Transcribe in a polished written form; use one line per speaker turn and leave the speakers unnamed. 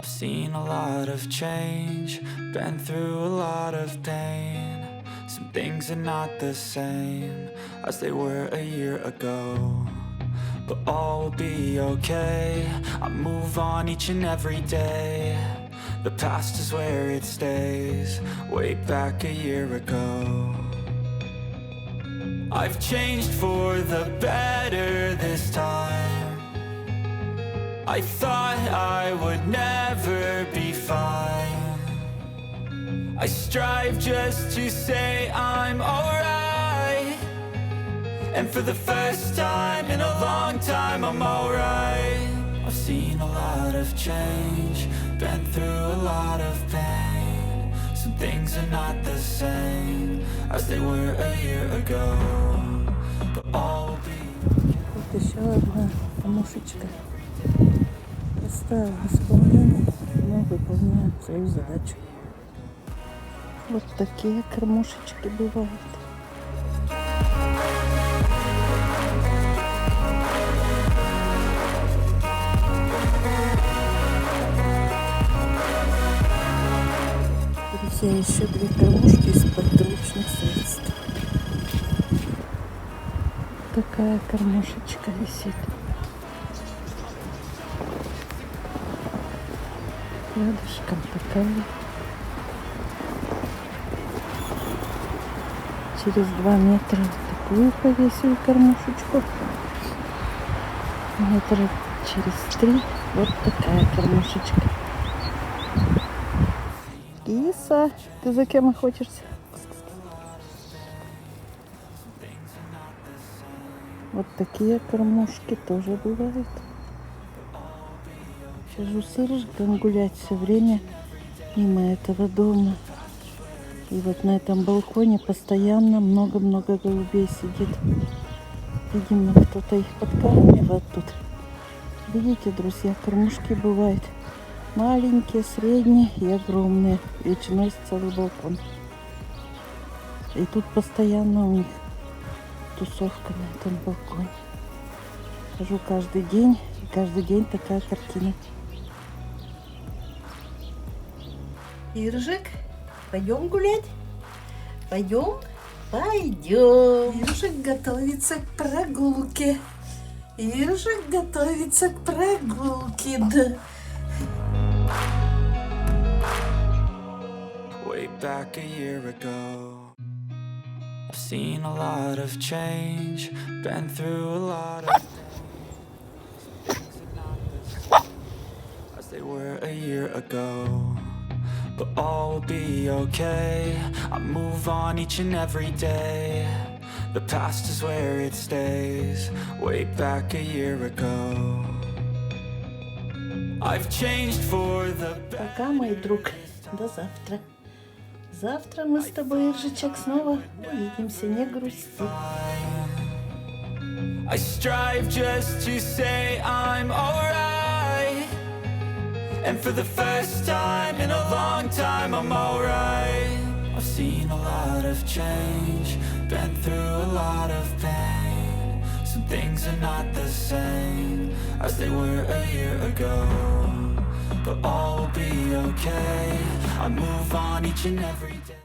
I've seen a lot of change, been through a lot of pain. Some things are not the same as they were a year ago, but all will be okay. I move on each and every day. The past is where it stays, way back a year ago. I've changed for the better this time. I thought I would never be fine. I strive just to say I'm alright, and for the first time in a long time I'm alright. I've seen a lot of change, been through a lot of pain. Some things are not the same as they were a year ago, but all will be.
Вот еще одна кормушечка. Простая в исполнении, но выполняет свою задачу. Вот такие кормушечки бывают. Друзья, еще 2 кормушки из подручных средств. Такая кормушечка висит. Рядышком такая. Через 2 метра такую повесили кормушечку. Метра через 3 вот такая кормушечка. Киса, ты за кем охотишься? Вот такие кормушки тоже бывают. Хожу с Иржиком гулять все время мимо этого дома. И вот на этом балконе постоянно много-много голубей сидит. Видимо, кто-то их подкармливает тут. Видите, друзья, кормушки бывают маленькие, средние и огромные. Величиной с целый балкон. И тут постоянно у них тусовка на этом балконе. Хожу каждый день, и каждый день такая картина. Иржик, пойдем гулять? Пойдем? Пойдем. Иржик готовится к прогулке. Иржик готовится к прогулке. Да.
Way back a year ago, I've seen a lot of change, been through a lot of things are not the same as they were a year ago, but all will be okay. I move on each and every day. The past is where it stays, way back a year ago. I've changed for the better.
Пока, мой друг. До завтра. Завтра мы с тобой, Иржичек, снова увидимся. Не грусти.
I strive just to say I'm alright, and for the first time in a long time I'm alright. I've seen a lot of change, been through a lot of pain. Some things are not the same as they were a year ago, but all will be okay. I move on each and every day.